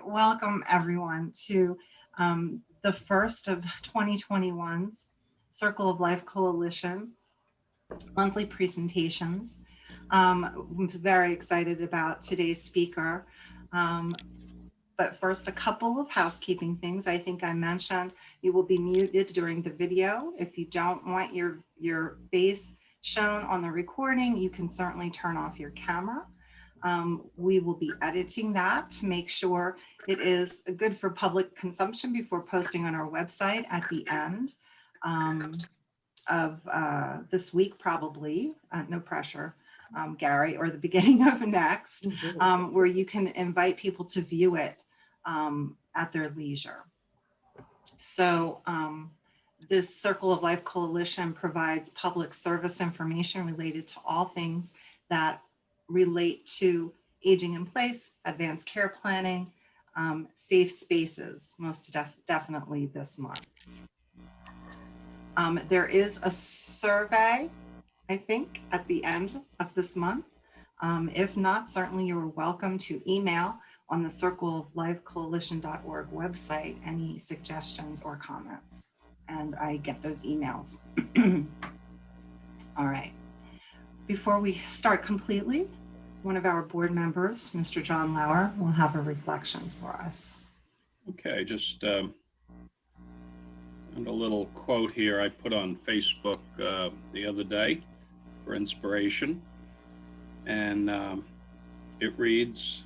welcome everyone to the first of 2021's Circle of Life Coalition monthly presentations. I'm very excited about today's speaker. But first, a couple of housekeeping things. I think I mentioned you will be muted during the video. If you don't want your face shown on the recording, you can certainly turn off your camera. We will be editing that to make sure it is good for public consumption before posting on our website at the end of this week, probably, no pressure, Gary, or the beginning of next, where you can invite people to view it at their leisure. So this Circle of Life Coalition provides public service information related to all things that relate to aging in place, advanced care planning, safe spaces, most definitely this month. There is a survey, I think, at the end of this month. If not, certainly you are welcome to email on the circleoflifecoalition.org website any suggestions or comments, and I get those emails. All right. Before we start completely, one of our board members, Mr. John Lauer, will have a reflection for us. Okay, just and a little quote here I put on Facebook the other day for inspiration, and it reads,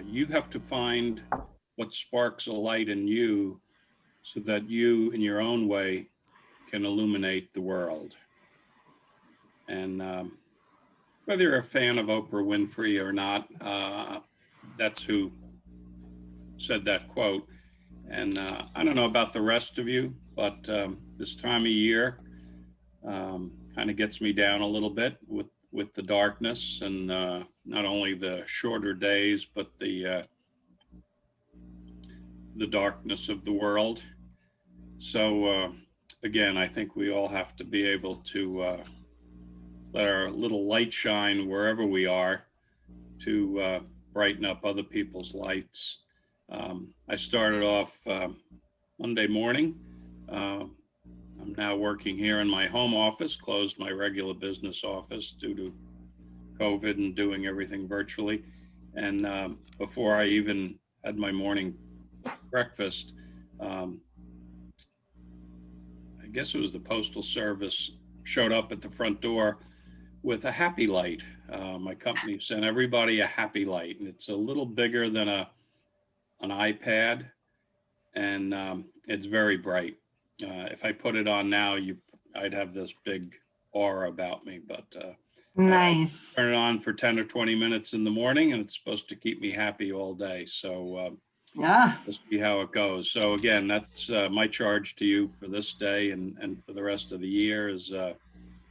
you have to find what sparks a light in you so that you, in your own way, can illuminate the world. And whether you're a fan of Oprah Winfrey or not, that's who said that quote. And I don't know about the rest of you, but this time of year kind of gets me down a little bit with the darkness, and not only the shorter days, but the darkness of the world. So again, I think we all have to be able to let our little light shine wherever we are to brighten up other people's lights. I started off Monday morning. I'm now working here in my home office, closed my regular business office due to COVID and doing everything virtually. And before I even had my morning breakfast, I guess it was the Postal Service showed up at the front door with a happy light. My company sent everybody a happy light, and it's a little bigger than an iPad, and it's very bright. If I put it on now, I'd have this big aura about me, but nice. Turn it on for 10 or 20 minutes in the morning, and it's supposed to keep me happy all day. So yeah, we'll see how it goes. So again, that's my charge to you for this day and for the rest of the year is,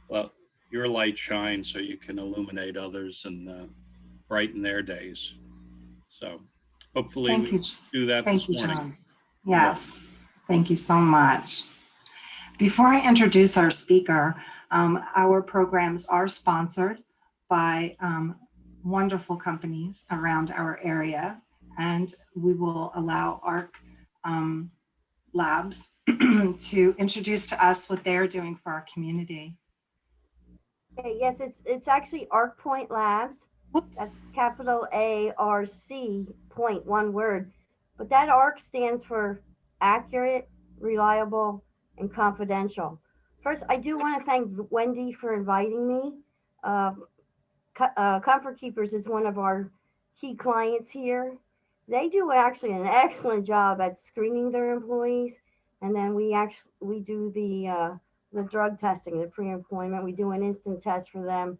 well, your light shines so you can illuminate others and brighten their days. So hopefully we do that this morning. John. Yes, thank you so much. Before I introduce our speaker, our programs are sponsored by wonderful companies around our area, and we will allow ARC Labs to introduce to us what they're doing for our community. Okay, yes, it's actually Arc Point Labs. Whoops. That's capital A-R-C, point, one word. But that ARC stands for accurate, reliable, and confidential. First, I do want to thank Wendy for inviting me. Comfort Keepers is one of our key clients here. They do actually an excellent job at screening their employees, and then we do the drug testing, the pre-employment. We do an instant test for them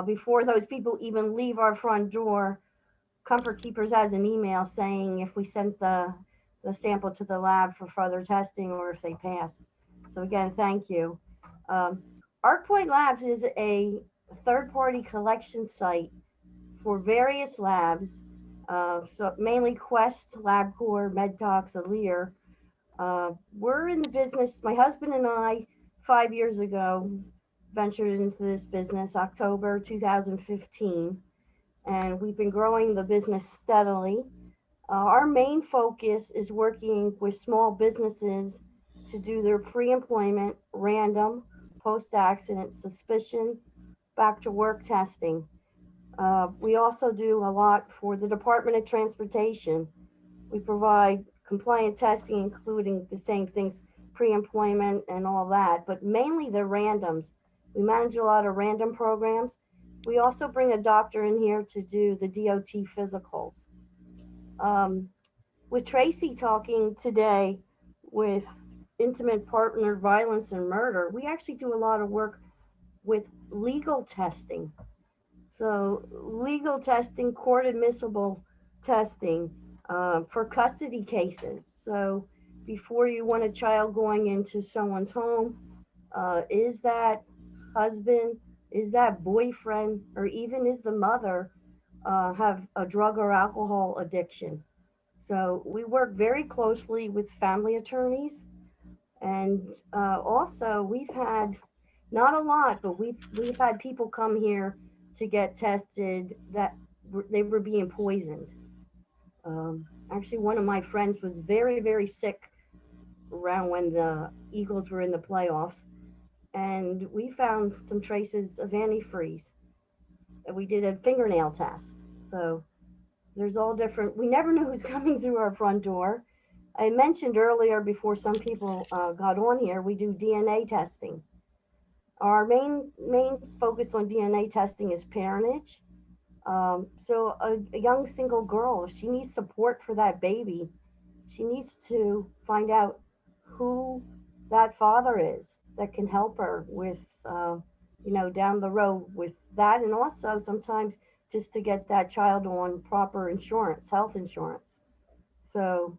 before those people even leave our front door. Comfort Keepers has an email saying if we sent the sample to the lab for further testing or if they passed. So again, thank you. Arc Point Labs is a third-party collection site for various labs, so mainly Quest, LabCorp, MedTox, Alere. We're in the business, my husband and I, 5 years ago, ventured into this business, October 2015, and we've been growing the business steadily. Our main focus is working with small businesses to do their pre-employment, random, post-accident, suspicion, back to work testing. We also do a lot for the Department of Transportation. We provide compliant testing, including the same things, pre-employment and all that, but mainly the randoms. We manage a lot of random programs. We also bring a doctor in here to do the DOT physicals. Um, with Tracy talking today with intimate partner violence and murder, we actually do a lot of work with legal testing. So, legal testing, court admissible testing for custody cases. So, before you want a child going into someone's home, is that husband, is that boyfriend, or even is the mother have a drug or alcohol addiction? So, we work very closely with family attorneys. And also, we've had not a lot, but we've had people come here to get tested that they were being poisoned. Actually, one of my friends was very sick around when the Eagles were in the playoffs, and we found some traces of antifreeze. And we did a fingernail test. So there's all different. We never knew who's coming through our front door. I mentioned earlier before some people got on here, we do DNA testing. Our main focus on DNA testing is parentage. So a young single girl, if she needs support for that baby, she needs to find out who that father is that can help her with, down the road with that, and also sometimes just to get that child on proper insurance, health insurance. So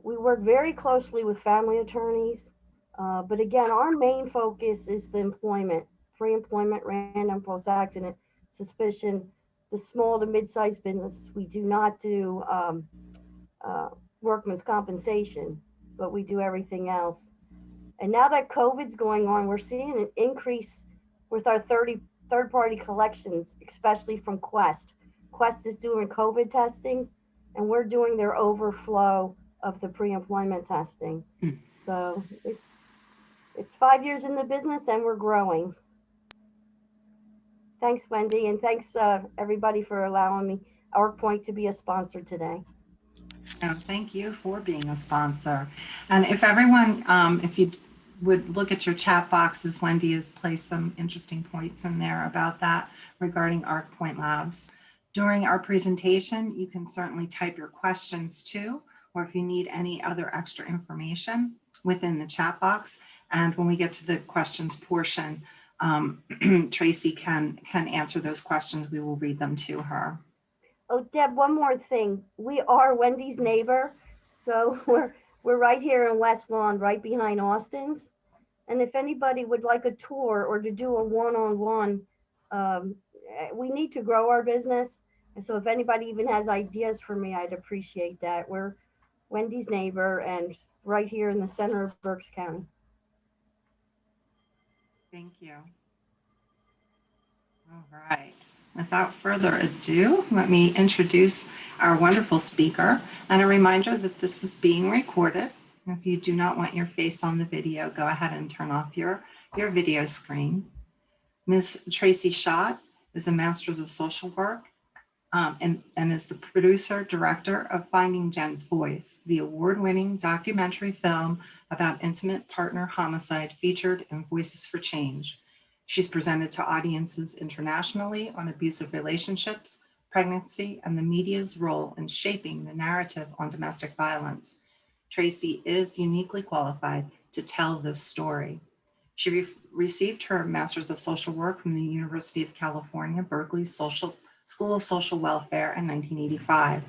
we work very closely with family attorneys, but again, our main focus is the employment, pre-employment, random, post-accident, suspicion, the small to mid-sized business. We do not do uh, workman's compensation, but we do everything else. And now that COVID's going on, we're seeing an increase with our third party collections, especially from Quest. Quest is doing COVID testing, and we're doing their overflow of the pre-employment testing. So it's 5 years in the business, and we're growing. Thanks, Wendy, and thanks everybody for allowing me our point to be a sponsor today. No, thank you for being a sponsor. And if everyone, if you would look at your chat boxes, Wendy has placed some interesting points in there about that regarding ArcPoint Labs. During our presentation, you can certainly type your questions too, or if you need any other extra information within the chat box. And when we get to the questions portion, Tracy can answer those questions. We will read them to her. Oh, Deb, one more thing. We are Wendy's neighbor. So we're right here in West Lawn, right behind Austin's. And if anybody would like a tour or to do a one-on-one, we need to grow our business. And so if anybody even has ideas for me, I'd appreciate that. We're Wendy's neighbor and right here in the center of Berks County. Thank you. All right. Without further ado, let me introduce our wonderful speaker, and a reminder that this is being recorded. If you do not want your face on the video, go ahead and turn off your video screen. Ms. Tracy Schott is a Master's of Social Work and is the producer, director of Finding Jenn's Voice, the award-winning documentary film about intimate partner homicide featured in Voice4Change. She's presented to audiences internationally on abusive relationships, pregnancy, and the media's role in shaping the narrative on domestic violence. Tracy is uniquely qualified to tell this story. She received her Master's of Social Work from the University of California, Berkeley School of Social Welfare in 1985.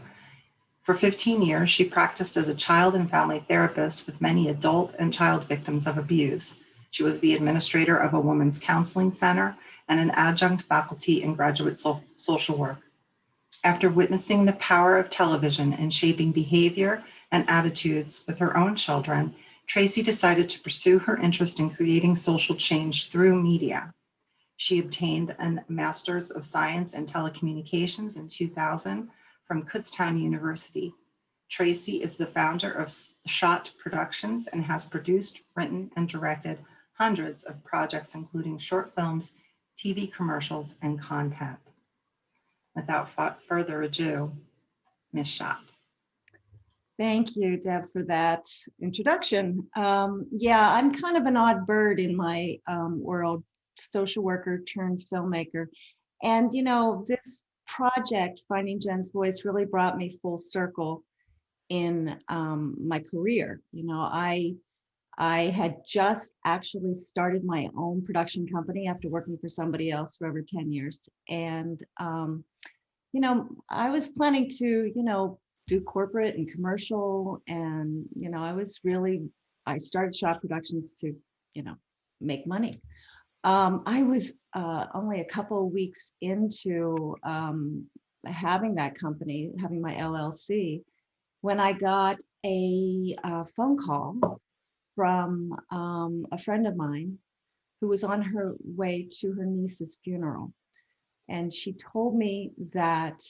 For 15 years, she practiced as a child and family therapist with many adult and child victims of abuse. She was the administrator of a women's counseling center and an adjunct faculty in graduate social work. After witnessing the power of television in shaping behavior and attitudes with her own children, Tracy decided to pursue her interest in creating social change through media. She obtained a Master's of Science in Telecommunications in 2000 from Kutztown University. Tracy is the founder of Schott Productions and has produced, written, and directed hundreds of projects, including short films, TV commercials, and content. Without further ado, Ms. Schott. Thank you, Deb, for that introduction. Yeah, I'm kind of an odd bird in my world, social worker turned filmmaker. And, you know, this project, Finding Jenn's Voice, really brought me full circle in my career. You know, I had just actually started my own production company after working for somebody else for over 10 years. And, you know, I was planning to, you know, do corporate and commercial. And, you know, I started Schott Productions to, you know, make money. I was only a couple of weeks into having that company, having my LLC, when I got a phone call from a friend of mine who was on her way to her niece's funeral. And she told me that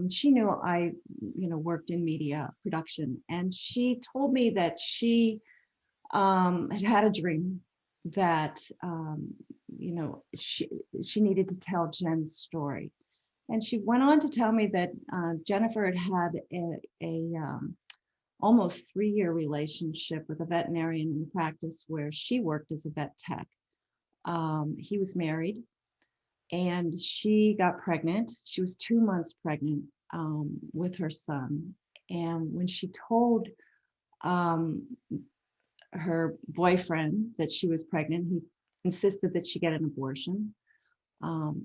she knew I, you know, worked in media production. And she told me that she had had a dream that, you know, she needed to tell Jenn's story. And she went on to tell me that Jennifer had a almost 3-year relationship with a veterinarian in the practice where she worked as a vet tech. He was married and she got pregnant. She was 2 months pregnant with her son. And when she told her boyfriend that she was pregnant, he insisted that she get an abortion.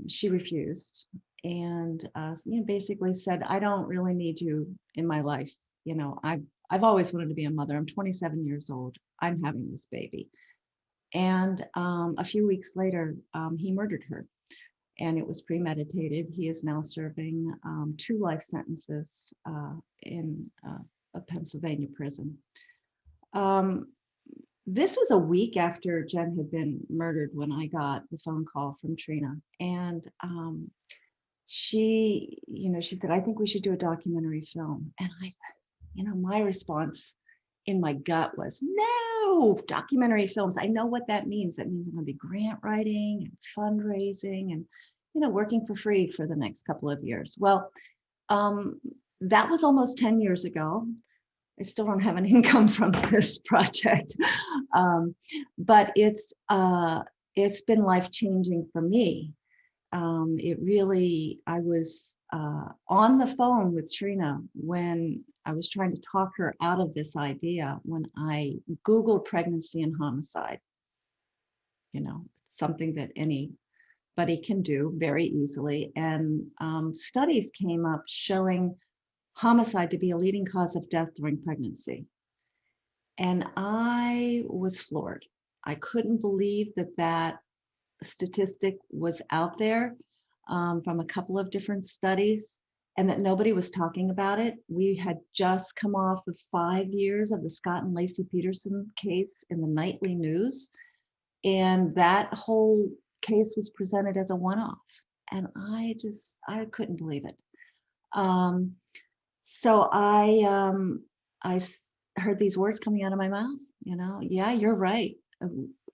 She refused and you know, basically said, I don't really need you in my life. You know, I've always wanted to be a mother. I'm 27 years old. I'm having this baby. And a few weeks later, he murdered her. And it was premeditated. He is now serving 2 life sentences in a Pennsylvania prison. This was a week after Jenn had been murdered when I got the phone call from Trina. And she, you know, she said, I think we should do a documentary film. And I thought, you know, my response in my gut was, no, documentary films. I know what that means. That means I'm going to be grant writing and fundraising and, you know, working for free for the next couple of years. Well, that was almost 10 years ago. I still don't have an income from this project, but it's been life-changing for me. It really, I was on the phone with Trina when I was trying to talk her out of this idea, when I Googled pregnancy and homicide. You know, something that anybody can do very easily. And studies came up showing homicide to be a leading cause of death during pregnancy. And I was floored. I couldn't believe that that statistic was out there from a couple of different studies and that nobody was talking about it. We had just come off of 5 years of the Schott and Lacey Peterson case in the nightly news. And that whole case was presented as a one-off. And I couldn't believe it. So I heard these words coming out of my mouth, you know, yeah, you're right.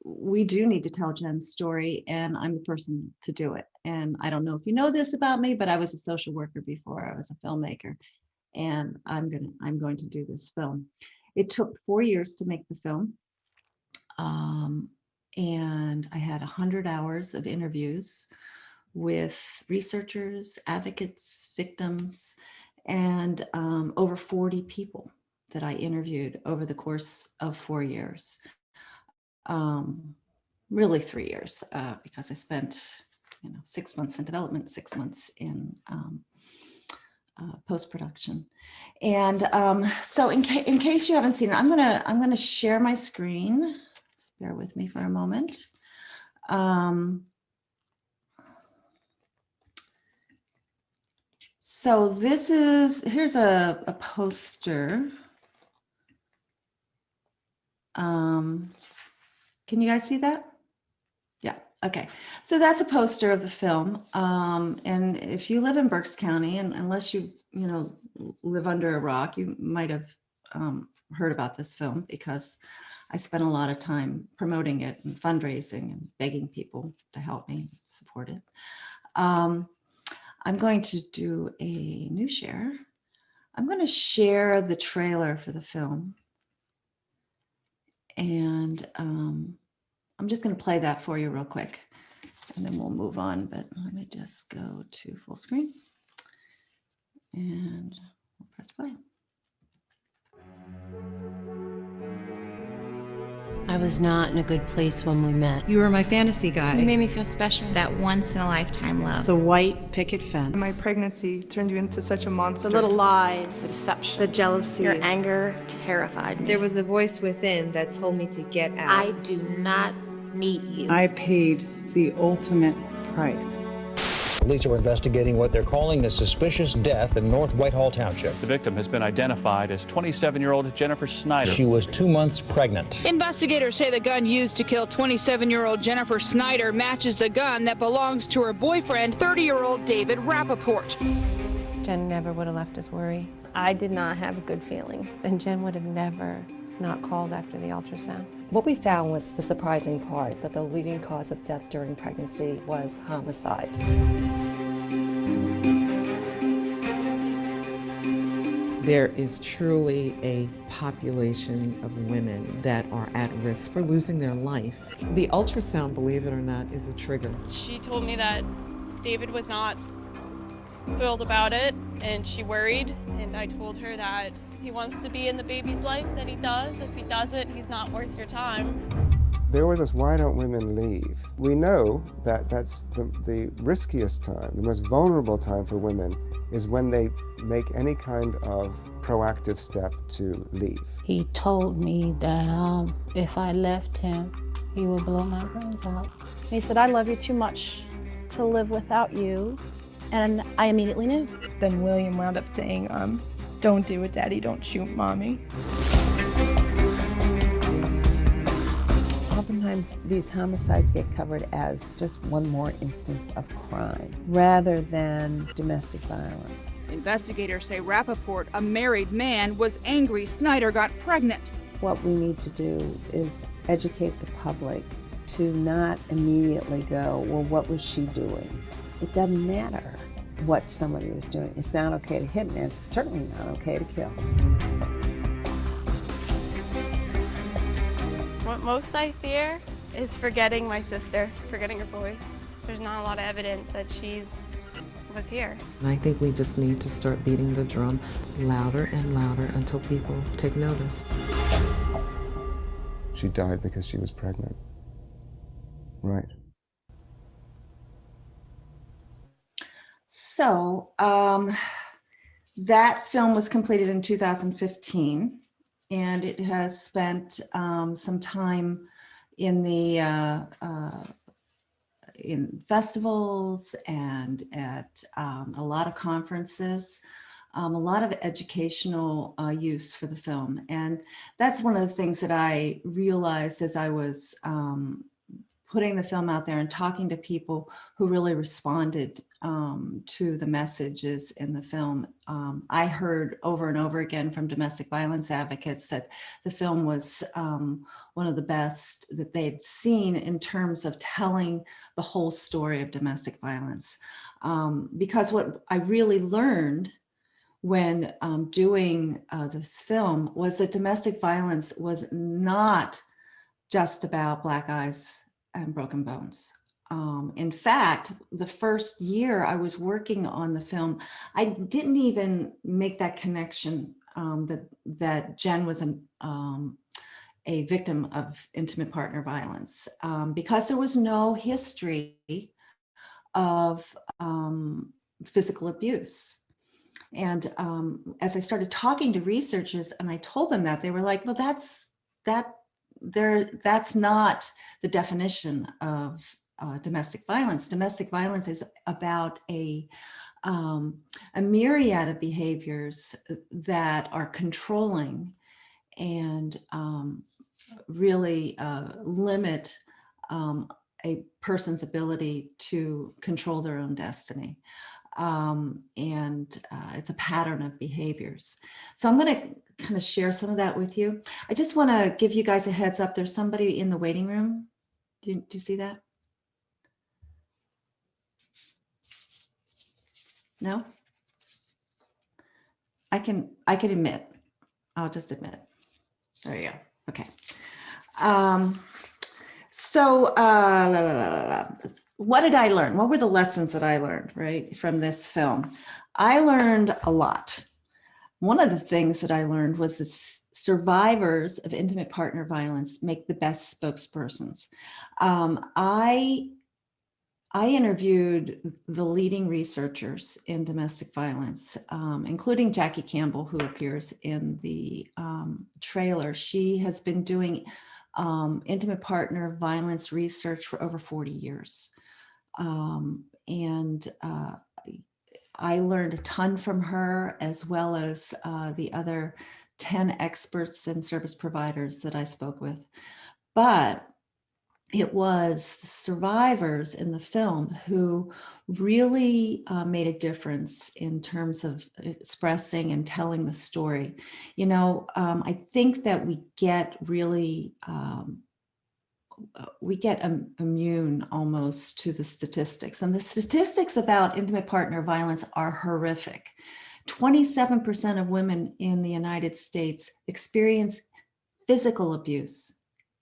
We do need to tell Jenn's story, and I'm the person to do it. And I don't know if you know this about me, but I was a social worker before I was a filmmaker, and I'm going to do this film. It took 4 years to make the film. And I had 100 hours of interviews with researchers, advocates, victims, and over 40 people that I interviewed over the course of 4 years. Really 3 years, because I spent, you know, 6 months in development, 6 months in post-production. And so in case you haven't seen it, I'm gonna share my screen. Just bear with me for a moment. So here's a poster. Can you guys see that? Yeah, okay. So that's a poster of the film. And if you live in Berks County, and unless you've live under a rock, you might have heard about this film because I spent a lot of time promoting it and fundraising and begging people to help me support it. I'm going to do a new share. I'm going to share the trailer for the film. And I'm just going to play that for you real quick, and then we'll move on. But let me just go to full screen and we'll press play. I was not in a good place when we met. You were my fantasy guy. You made me feel special. That once-in-a-lifetime love. The white picket fence. My pregnancy turned you into such a monster. The little lies, the deception, the jealousy. your anger terrified me. There was a voice within that told me to get out. I do not need you. I paid the ultimate price. Police are investigating what they're calling a suspicious death in North Whitehall Township. The victim has been identified as 27-year-old Jennifer Snyder. She was 2 months pregnant. Investigators say the gun used to kill 27-year-old Jennifer Snyder matches the gun that belongs to her boyfriend, 30-year-old David Rappaport. Jen never would have left us worry. I did not have a good feeling. And Jen would have never not called after the ultrasound. What we found was the surprising part, that the leading cause of death during pregnancy was homicide. There is truly a population of women that are at risk for losing their life. The ultrasound, believe it or not, is a trigger. She told me that David was not thrilled about it, and she worried, and I told her that he wants to be in the baby's life, that he does. If he doesn't, he's not worth your time. There was this, why don't women leave? We know that that's the riskiest time, the most vulnerable time for women is when they make any kind of proactive step to leave. He told me that if I left him, he would blow my brains out. He said, I love you too much to live without you. And I immediately knew. Then William wound up saying, don't do it, Daddy, don't shoot Mommy. Oftentimes, these homicides get covered as just one more instance of crime, rather than domestic violence. Investigators say Rappaport, a married man, was angry Snyder got pregnant. What we need to do is educate the public to not immediately go, well, what was she doing? It doesn't matter what somebody was doing. It's not okay to hit, and it's certainly not okay to kill. What most I fear is forgetting my sister, forgetting her voice. There's not a lot of evidence that was here. And I think we just need to start beating the drum louder and louder until people take notice. She died because she was pregnant. Right. So that film was completed in 2015, and it has spent some time in the in festivals and at a lot of conferences, a lot of educational use for the film. And that's one of the things that I realized as I was putting the film out there and talking to people who really responded to the messages in the film. I heard over and over again from domestic violence advocates that the film was one of the best that they'd seen in terms of telling the whole story of domestic violence. Because what I really learned when doing this film was that domestic violence was not just about black eyes and broken bones. In fact, the first year I was working on the film, I didn't even make that connection that Jenn was a victim of intimate partner violence because there was no history of physical abuse. And as I started talking to researchers and I told them that, they were like, well, that's not the definition of domestic violence. Domestic violence is about a myriad of behaviors that are controlling and really limit a person's ability to control their own destiny. It's a pattern of behaviors. So I'm going to kind of share some of that with you. I just want to give you guys a heads up. There's somebody in the waiting room. Do you see that? No? I can admit. I'll just admit. There you go. Okay. What did I learn? What were the lessons that I learned, right, from this film? I learned a lot. One of the things that I learned was that survivors of intimate partner violence make the best spokespersons. I interviewed the leading researchers in domestic violence, including Jackie Campbell, who appears in the trailer. She has been doing intimate partner violence research for over 40 years. I learned a ton from her, as well as the other 10 experts and service providers that I spoke with. But it was the survivors in the film who really made a difference in terms of expressing and telling the story. You know, I think that we get really, immune almost to the statistics. And the statistics about intimate partner violence are horrific. 27% of women in the United States experience physical abuse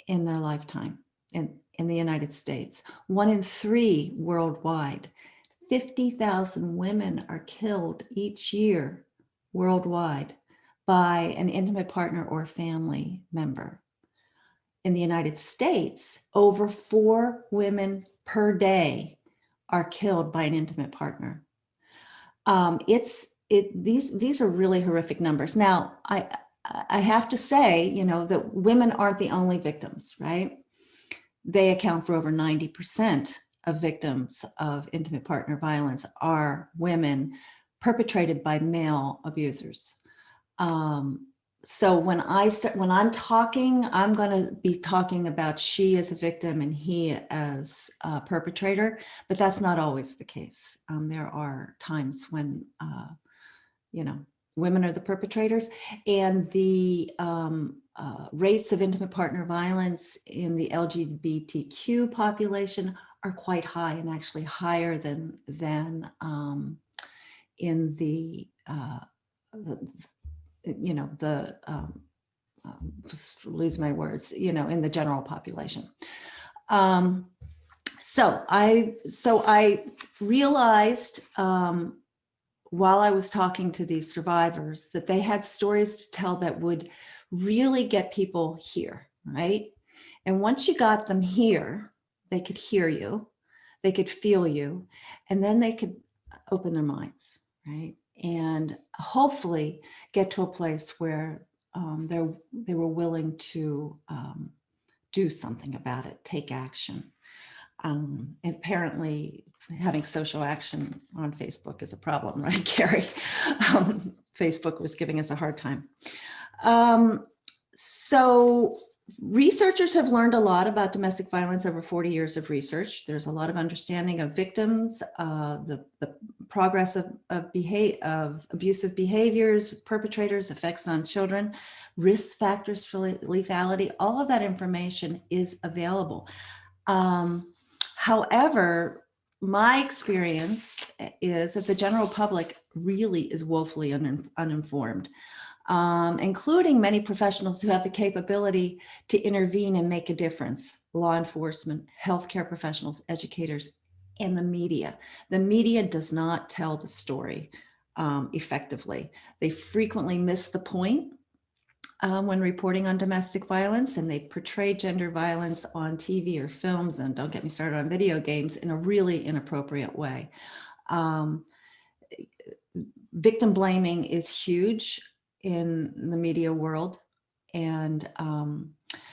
in their lifetime. In the United States, 1 in 3 worldwide. 50,000 women are killed each year worldwide by an intimate partner or family member. In the United States, over 4 women per day are killed by an intimate partner. These are really horrific numbers. Now, I have to say, you know, that women aren't the only victims, right? They account for over 90% of victims of intimate partner violence are women perpetrated by male abusers. So when I'm talking, I'm going to be talking about she as a victim and he as a perpetrator, but that's not always the case. There are times when, you know, women are the perpetrators, and the rates of intimate partner violence in the LGBTQ population are quite high, and actually higher than in the you know, the just lose my words, you know, in the general population. So I realized while I was talking to these survivors that they had stories to tell that would really get people here, right? And once you got them here, they could hear you, they could feel you, and then they could open their minds, right? And hopefully get to a place where they were willing to do something about it, take action. Apparently having social action on Facebook is a problem, right, Carrie? Facebook was giving us a hard time. So researchers have learned a lot about domestic violence over 40 years of research. There's a lot of understanding of victims, the progress of abusive behaviors with perpetrators, effects on children, risk factors for lethality. All of that information is available. However, my experience is that the general public really is woefully uninformed, including many professionals who have the capability to intervene and make a difference: law enforcement, healthcare professionals, educators, and the media. The media does not tell the story effectively. They frequently miss the point when reporting on domestic violence, and they portray gender violence on TV or films, and don't get me started on video games, in a really inappropriate way. Victim blaming is huge in the media world, and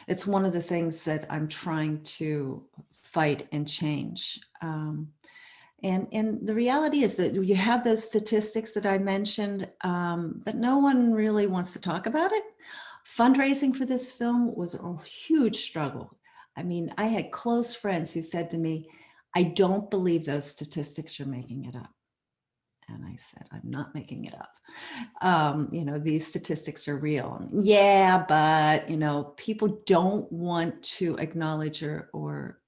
it's one of the things that I'm trying to fight and change. And the reality is that you have those statistics that I mentioned, but no one really wants to talk about it. Fundraising for this film was a huge struggle. I mean, I had close friends who said to me, "I don't believe those statistics, you're making it up." And I said, I'm not making it up. These statistics are real. Yeah, but, people don't want to acknowledge or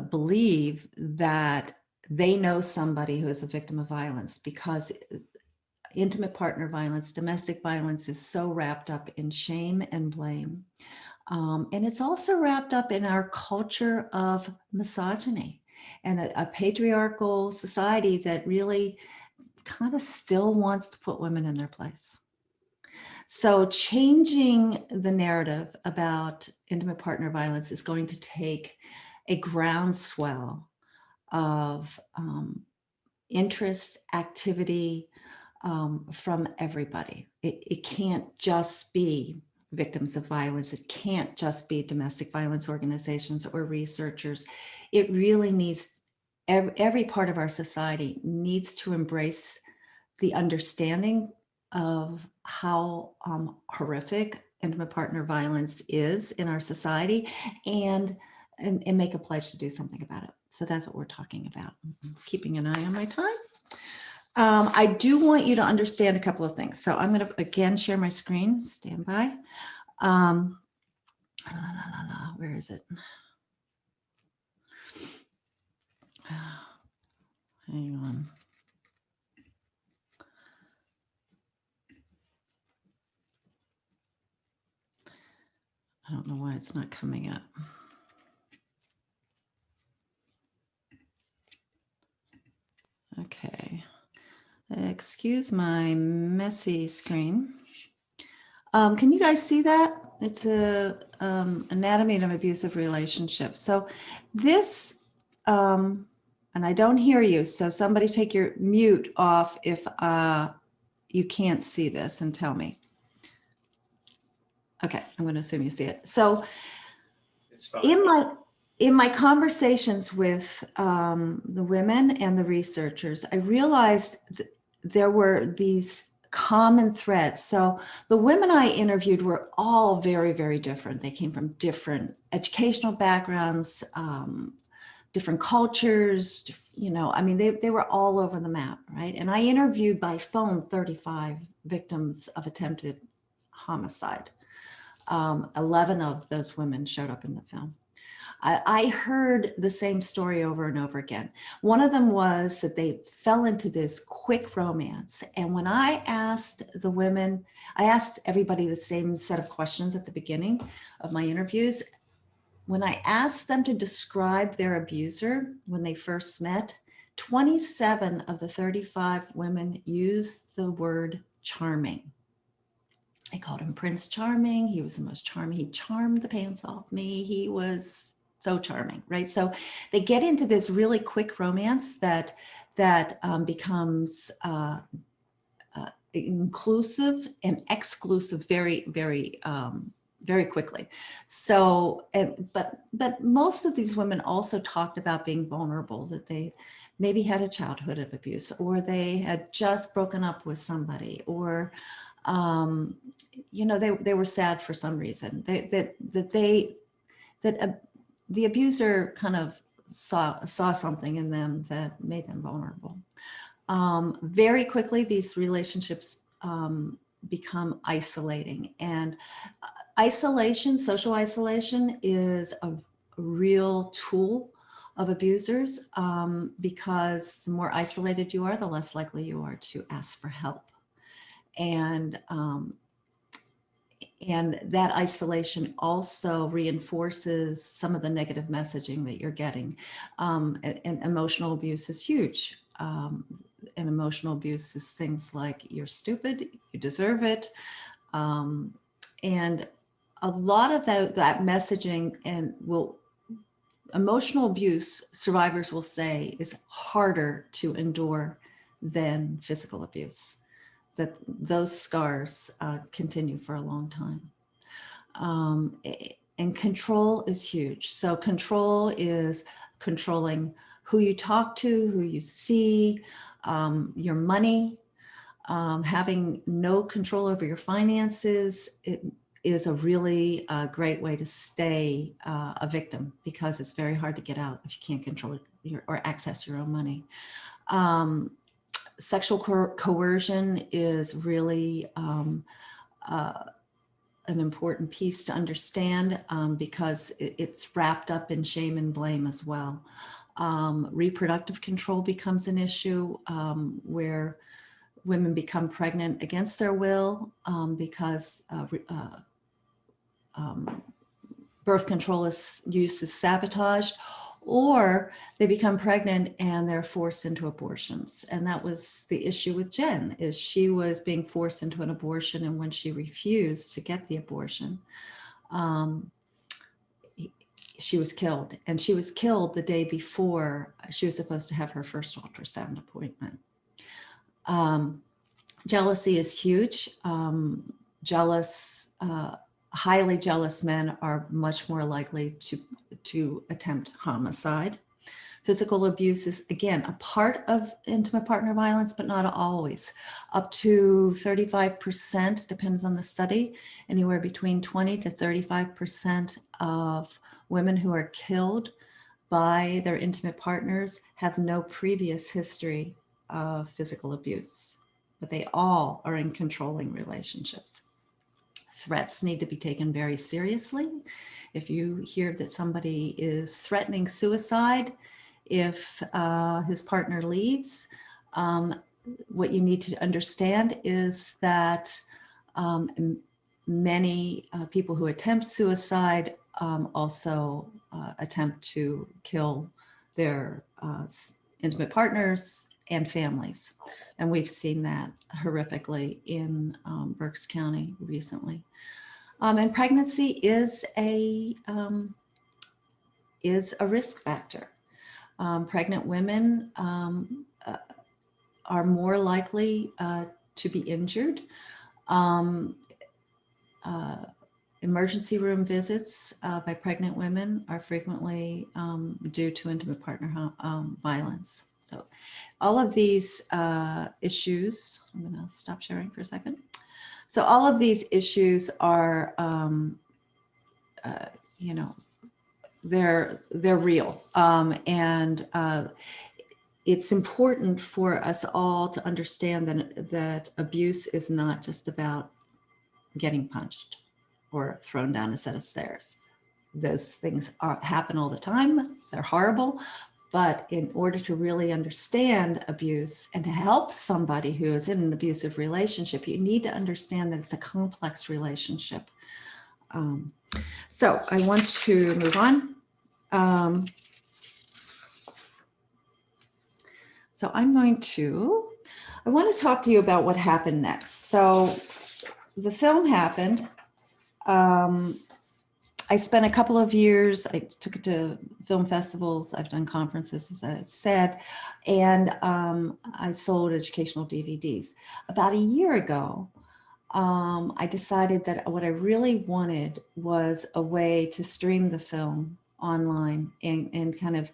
believe that they know somebody who is a victim of violence, because intimate partner violence, domestic violence is so wrapped up in shame and blame. And it's also wrapped up in our culture of misogyny and a patriarchal society that really kind of still wants to put women in their place. So changing the narrative about intimate partner violence is going to take a groundswell of interest, activity from everybody. It can't just be victims of violence. It can't just be domestic violence organizations or researchers. It really needs, every part of our society needs to embrace the understanding of how horrific intimate partner violence is in our society, and make a pledge to do something about it. So that's what we're talking about. Keeping an eye on my time. I do want you to understand a couple of things. So I'm going to again share my screen. Stand by. Where is it? Hang on. I don't know why it's not coming up. Okay. Excuse my messy screen. Can you guys see that? It's a anatomy of an abusive relationship. So this, and I don't hear you. So somebody take your mute off if you can't see this and tell me. Okay, I'm going to assume you see it. So in my conversations with the women and the researchers, I realized there were these common threads. So the women I interviewed were all very, very different. They came from different educational backgrounds, different cultures, they were all over the map, right? And I interviewed by phone 35 victims of attempted homicide. 11 of those women showed up in the film. I heard the same story over and over again. One of them was that they fell into this quick romance. And when I asked the women, I asked everybody the same set of questions at the beginning of my interviews. When I asked them to describe their abuser when they first met, 27 of the 35 women used the word charming. They called him Prince Charming. He was the most charming. He charmed the pants off me. He was so charming, right? So they get into this really quick romance that becomes inclusive and exclusive very, very, very quickly. So, but most of these women also talked about being vulnerable, that they maybe had a childhood of abuse, or they had just broken up with somebody, or they were sad for some reason. The abuser kind of saw something in them that made them vulnerable. Very quickly, these relationships become isolating, and social isolation is a real tool of abusers, because the more isolated you are, the less likely you are to ask for help. And that isolation also reinforces some of the negative messaging that you're getting. And emotional abuse is huge. And emotional abuse is things like, you're stupid, you deserve it. And a lot of that messaging emotional abuse, survivors will say, is harder to endure than physical abuse. That those scars continue for a long time. And control is huge. So control is controlling who you talk to, who you see, your money, having no control over your finances. It is a really great way to stay a victim, because it's very hard to get out if you can't control or access your own money. Sexual coercion is really an important piece to understand because it's wrapped up in shame and blame as well. Reproductive control becomes an issue where women become pregnant against their will because birth control use is sabotaged, or they become pregnant and they're forced into abortions. And that was the issue with Jenn, is she was being forced into an abortion, and when she refused to get the abortion, she was killed. And she was killed the day before she was supposed to have her first ultrasound appointment. Jealousy is huge. Highly jealous men are much more likely to attempt homicide. Physical abuse is, again, a part of intimate partner violence, but not always. Up to 35%, depends on the study, anywhere between 20 to 35% of women who are killed by their intimate partners have no previous history of physical abuse, but they all are in controlling relationships. Threats need to be taken very seriously. If you hear that somebody is threatening suicide, if his partner leaves, what you need to understand is that many people who attempt suicide also attempt to kill their intimate partners and families. And we've seen that horrifically in Berks County recently. And pregnancy is a risk factor. Pregnant women are more likely to be injured. Emergency room visits by pregnant women are frequently due to intimate partner violence. So all of these issues, I'm gonna stop sharing for a second. So all of these issues are, you know, they're real. And it's important for us all to understand that abuse is not just about getting punched or thrown down a set of stairs. Those things happen all the time. They're horrible. But in order to really understand abuse and to help somebody who is in an abusive relationship, you need to understand that it's a complex relationship. So I want to move on. So I want to talk to you about what happened next. So the film happened. I spent a couple of years, I took it to film festivals, I've done conferences, as I said, and I sold educational DVDs. About a year ago, I decided that what I really wanted was a way to stream the film online and kind of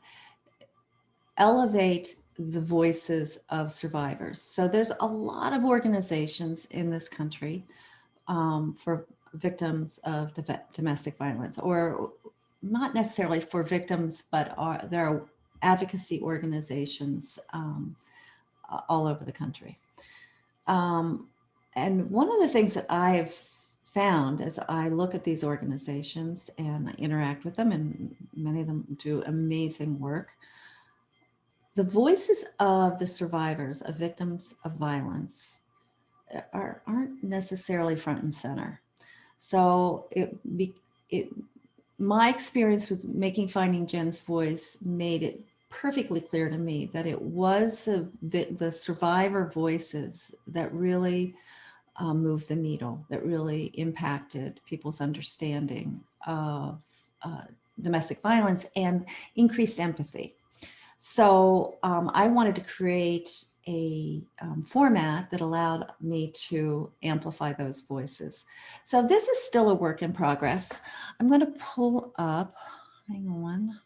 elevate the voices of survivors. So there's a lot of organizations in this country for victims of domestic violence, or not necessarily for victims, but there are advocacy organizations all over the country. And one of the things that I've found as I look at these organizations and I interact with them, and many of them do amazing work, the voices of the survivors of victims of violence aren't necessarily front and center. So my experience with Finding Jenn's Voice made it perfectly clear to me that it was the survivor voices that really moved the needle, that really impacted people's understanding of domestic violence and increased empathy. So I wanted to create a format that allowed me to amplify those voices. So this is still a work in progress. I'm going to pull up, hang on,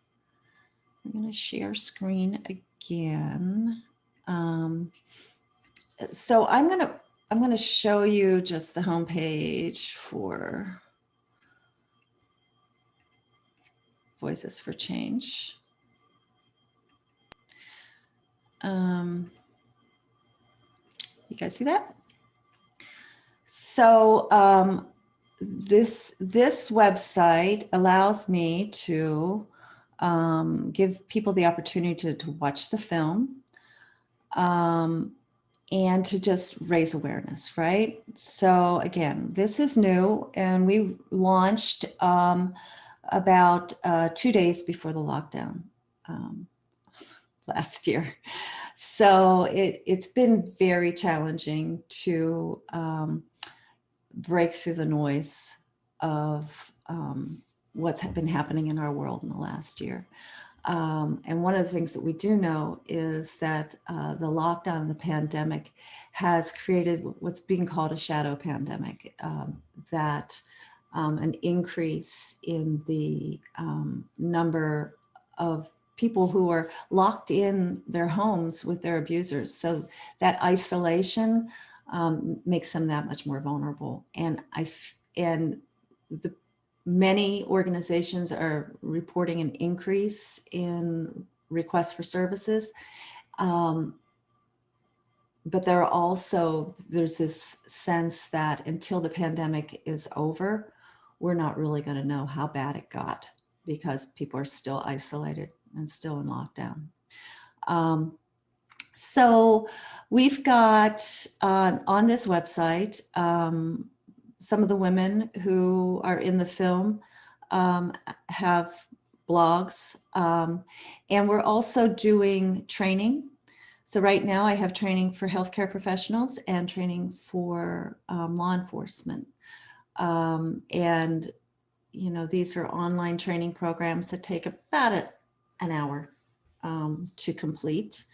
I'm going to share screen again. So I'm going to show you just the homepage for Voice4Change. You guys see that? So this website allows me to give people the opportunity to watch the film and to just raise awareness, right? So again, this is new, and we launched about 2 days before the lockdown last year. So it's been very challenging to break through the noise of what's been happening in our world in the last year. And one of the things that we do know is that the lockdown and the pandemic has created what's being called a shadow pandemic, that an increase in the number of people who are locked in their homes with their abusers. So that isolation makes them that much more vulnerable. And many organizations are reporting an increase in requests for services. But there's this sense that until the pandemic is over, we're not really going to know how bad it got, because people are still isolated and still in lockdown. So we've got on this website, some of the women who are in the film have blogs, and we're also doing training. So right now I have training for healthcare professionals and training for law enforcement. And, you know, these are online training programs that take about an hour to complete.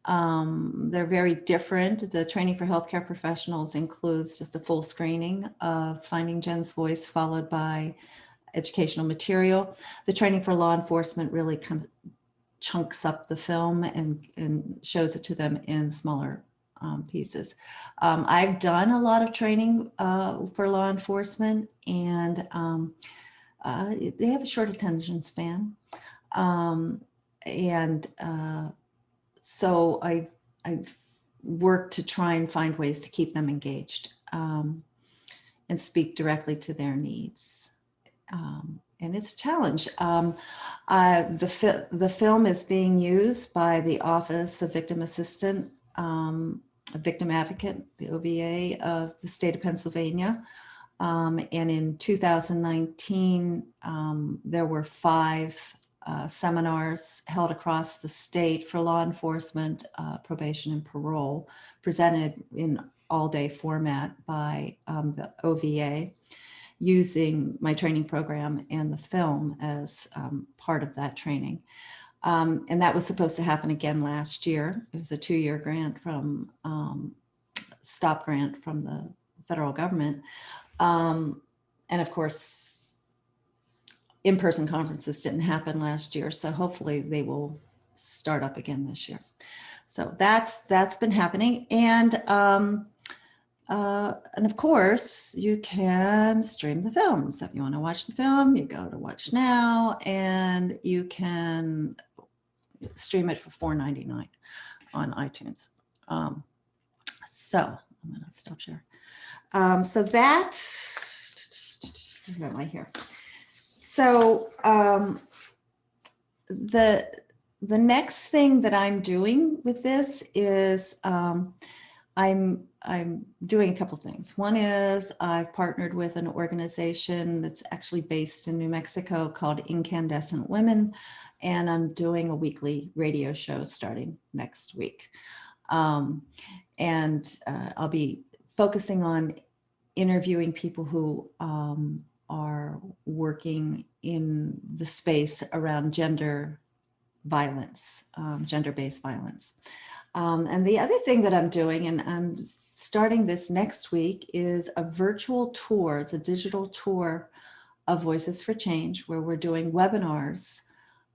They're very different. The training for healthcare professionals includes just a full screening of Finding Jenn's Voice, followed by educational material. The training for law enforcement really kind of chunks up the film and shows it to them in smaller pieces. I've done a lot of training for law enforcement, and they have a short attention span. So I've worked to try and find ways to keep them engaged and speak directly to their needs. And it's a challenge. The film is being used by the Office of Victim Assistant, Victim Advocate, the OVA of the state of Pennsylvania. And in 2019, there were 5 seminars held across the state for law enforcement, probation, and parole, presented in all-day format by the OVA, using my training program and the film as part of that training. And that was supposed to happen again last year. It was a 2-year grant from, STOP grant from the federal government. And of course, in-person conferences didn't happen last year, so hopefully they will start up again this year. So that's been happening, and of course you can stream the film. So if you want to watch the film, you go to Watch Now, and you can stream it for $4.99 on iTunes. So I'm going to stop share. So that, where am I here? So the next thing that I'm doing with this is I'm doing a couple things. One is I've partnered with an organization that's actually based in New Mexico called Incandescent Women, and I'm doing a weekly radio show starting next week. And I'll be focusing on interviewing people who are working in the space around gender violence, gender-based violence. And the other thing that I'm doing, and I'm starting this next week, is a virtual tour. It's a digital tour of Voice4Change, where we're doing webinars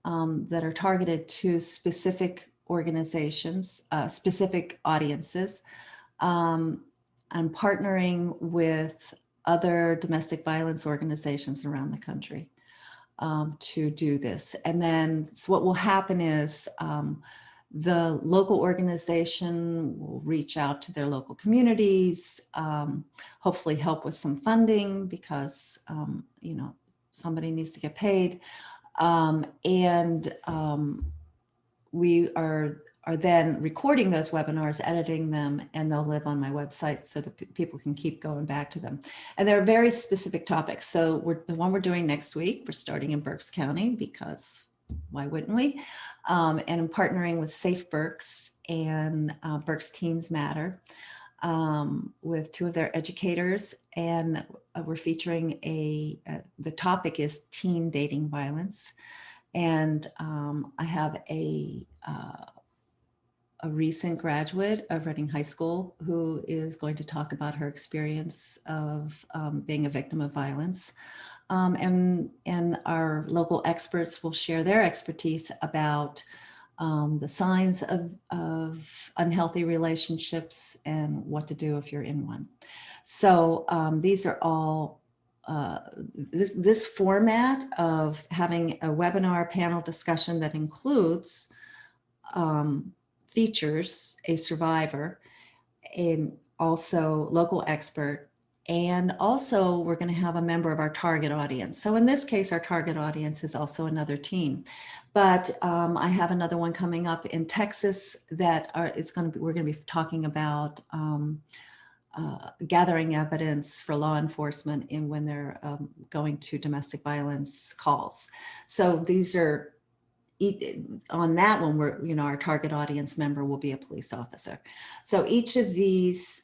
that are targeted to specific organizations, specific audiences. I'm partnering with other domestic violence organizations around the country to do this. And then so what will happen is The local organization will reach out to their local communities, hopefully help with some funding because, you know, somebody needs to get paid. We are then recording those webinars, editing them, and they'll live on my website so that people can keep going back to them. And they're very specific topics. So the one we're doing next week, we're starting in Berks County because why wouldn't we? And I'm partnering with Safe Berks and Berks Teens Matter with two of their educators. And we're featuring the topic is teen dating violence. And I have a recent graduate of Reading High School who is going to talk about her experience of being a victim of violence. And our local experts will share their expertise about the signs of unhealthy relationships and what to do if you're in one. So these are all, this format of having a webinar panel discussion that includes features a survivor and also local expert. And also we're going to have a member of our target audience. So in this case, our target audience is also another teen. But I have another one coming up in Texas that we're going to be talking about gathering evidence for law enforcement when they're going to domestic violence calls. So these are, on that one, our target audience member will be a police officer. So each of these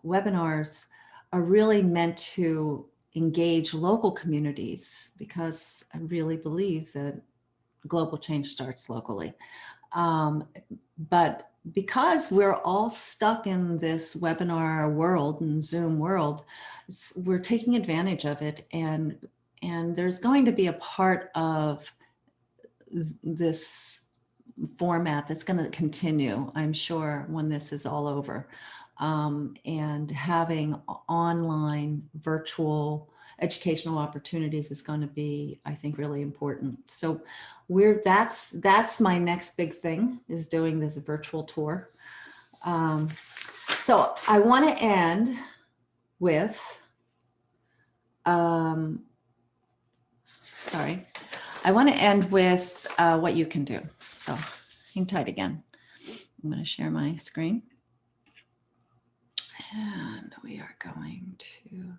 webinars are really meant to engage local communities because I really believe that global change starts locally. But because we're all stuck in this webinar world and Zoom world, we're taking advantage of it. And there's going to be a part of this format that's going to continue, I'm sure, when this is all over. And having online virtual educational opportunities is going to be, I think, really important. So that's my next big thing, is doing this virtual tour. So I want to end with, what you can do. So hang tight again. I'm going to share my screen. And we are going to,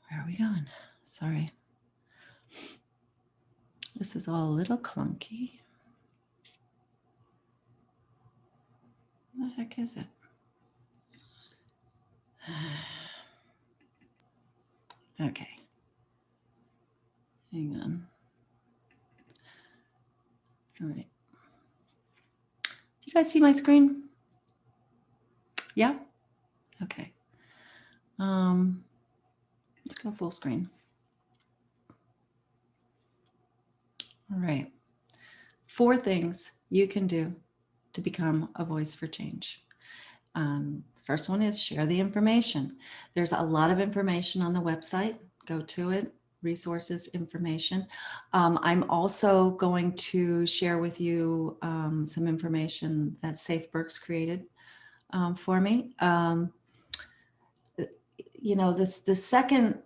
where are we going? Sorry. This is all a little clunky. What the heck is it? Okay. Hang on. All right. Do you guys see my screen? Yeah? Okay. Let's go full screen. All right. 4 things you can do to become a voice for change. First one is share the information. There's a lot of information on the website. Go to it. Resources, information. I'm also going to share with you some information that Safe Berks created for me. The second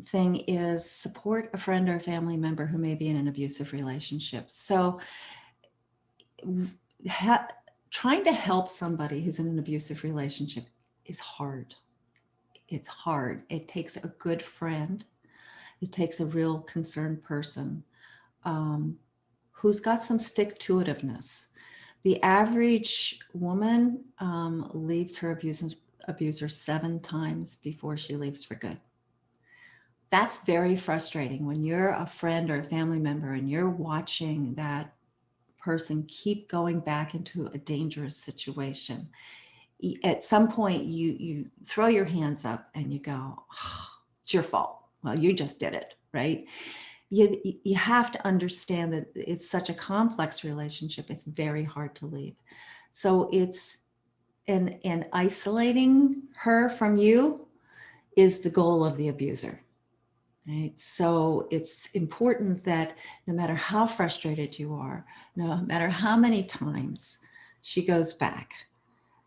thing is support a friend or a family member who may be in an abusive relationship. So trying to help somebody who's in an abusive relationship is hard. It's hard. It takes a good friend. It takes a real concerned person who's got some stick-to-itiveness. The average woman leaves her abuser 7 times before she leaves for good. That's very frustrating when you're a friend or a family member and you're watching that person keep going back into a dangerous situation. At some point, you throw your hands up and you go, oh, it's your fault. Well, you just did it, right? You have to understand that it's such a complex relationship. It's very hard to leave. So it's, and isolating her from you is the goal of the abuser. Right? So it's important that no matter how frustrated you are, no matter how many times she goes back,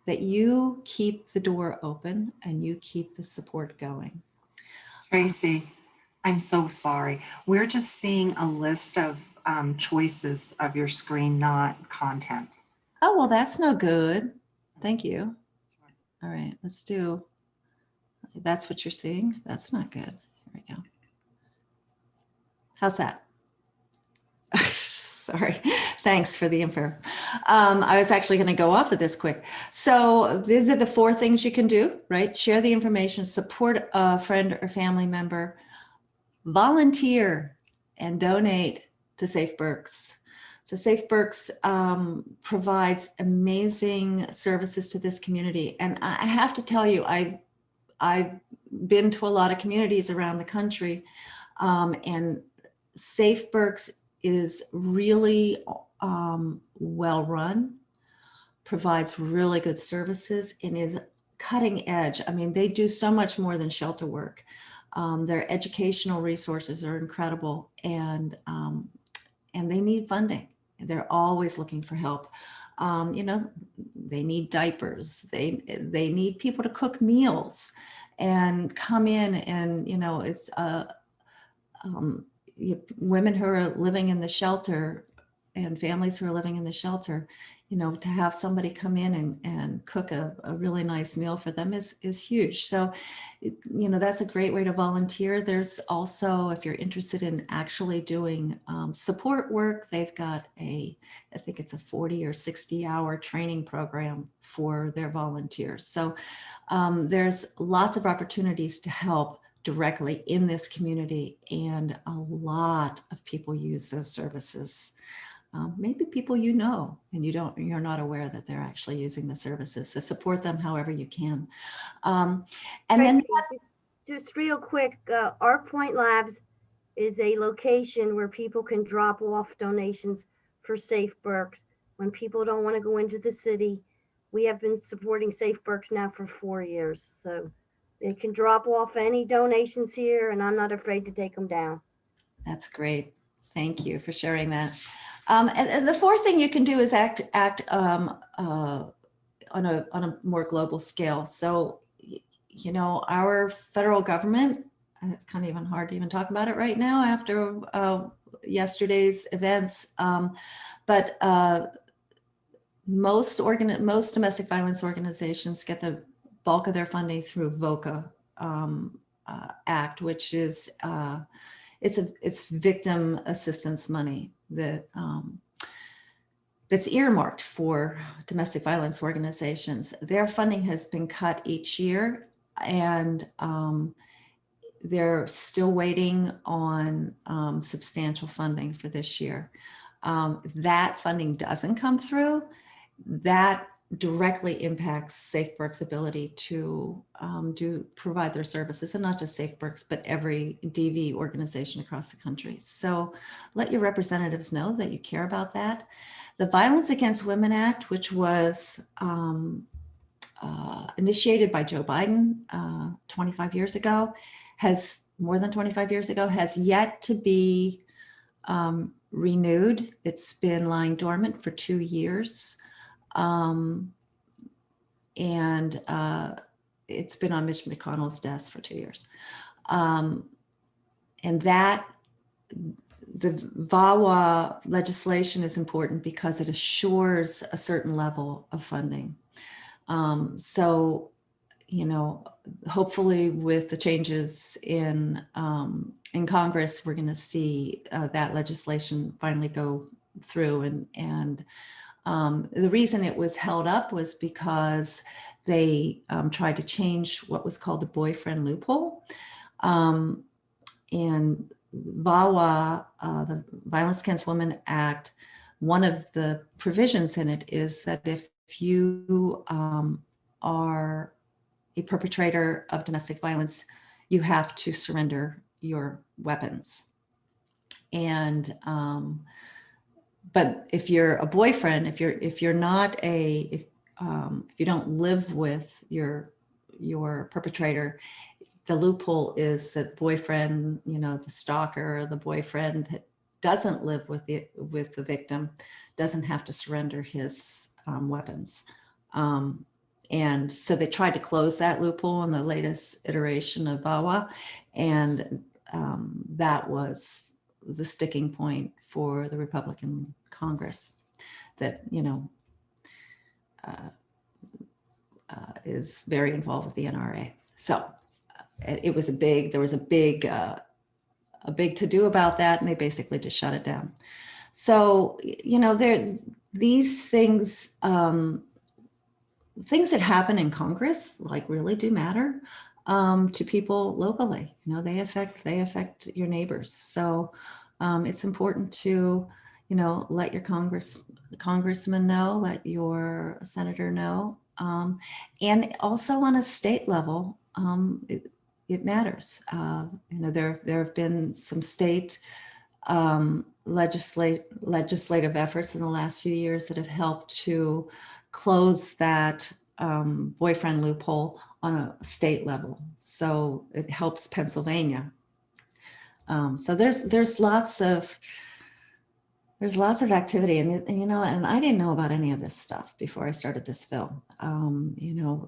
that you keep the door open and you keep the support going. Tracy, I'm so sorry. We're just seeing a list of choices of your screen, not content. Oh, well, that's no good. Thank you. All right, let's do, that's what you're seeing. That's not good. Here we go. How's that? Sorry. Thanks for the info. I was actually going to go off of this quick. So these are the 4 things you can do, right? Share the information, support a friend or family member, volunteer, and donate to Safe Berks. So Safe Berks provides amazing services to this community. And I have to tell you, I've been to a lot of communities around the country, and Safe Berks is really well run, provides really good services, and is cutting edge. I mean, they do so much more than shelter work. Their educational resources are incredible, and they need funding. They're always looking for help. You know, they need diapers. They need people to cook meals and come in, and you know, it's women who are living in the shelter and families who are living in the shelter, you know, to have somebody come in and cook a really nice meal for them is huge. So, you know, that's a great way to volunteer. There's also, if you're interested in actually doing support work, they've got I think it's a 40 or 60 hour training program for their volunteers. So there's lots of opportunities to help directly in this community, and a lot of people use those services. Maybe people you know, and you're not aware that they're actually using the services. So support them however you can. And Tracy, then just real quick, Arc Point Labs is a location where people can drop off donations for Safe Berks. When people don't want to go into the city, we have been supporting Safe Berks now for 4 years. So they can drop off any donations here, and I'm not afraid to take them down. That's great. Thank you for sharing that. And the 4th thing you can do is act on a more global scale. So, you know, our federal government, and it's kind of even hard to even talk about it right now after yesterday's events, but most domestic violence organizations get the bulk of their funding through VOCA Act, which is it's victim assistance money that that's earmarked for domestic violence organizations. Their funding has been cut each year, and they're still waiting on substantial funding for this year. If that funding doesn't come through, that directly impacts Safe Berks' ability to provide their services, and not just Safe Berks, but every DV organization across the country. So let your representatives know that you care about that. The Violence Against Women Act, which was initiated by Joe Biden 25 years ago, more than 25 years ago, has yet to be renewed. It's been lying dormant for 2 years. And it's been on Mitch McConnell's desk for 2 years. And that the VAWA legislation is important because it assures a certain level of funding. So, you know, hopefully with the changes in Congress, we're going to see that legislation finally go through. And the reason it was held up was because they tried to change what was called the boyfriend loophole. And VAWA, the Violence Against Women Act, one of the provisions in it is that if you are a perpetrator of domestic violence, you have to surrender your weapons. And but if you're a boyfriend, if you don't live with your perpetrator, the loophole is that boyfriend, the stalker, the boyfriend that doesn't live with the victim doesn't have to surrender his weapons. And so they tried to close that loophole in the latest iteration of VAWA, and that was the sticking point for the Republican Congress that, is very involved with the NRA. So it was there was a big to-do about that, and they basically just shut it down. So, these things, things that happen in Congress, like, really do matter to people locally. They affect your neighbors. So it's important to, let your congressman know, let your senator know, and also on a state level, it matters. There have been some state legislative efforts in the last few years that have helped to close that boyfriend loophole on a state level. So it helps Pennsylvania. So there's lots of activity, and I didn't know about any of this stuff before I started this film.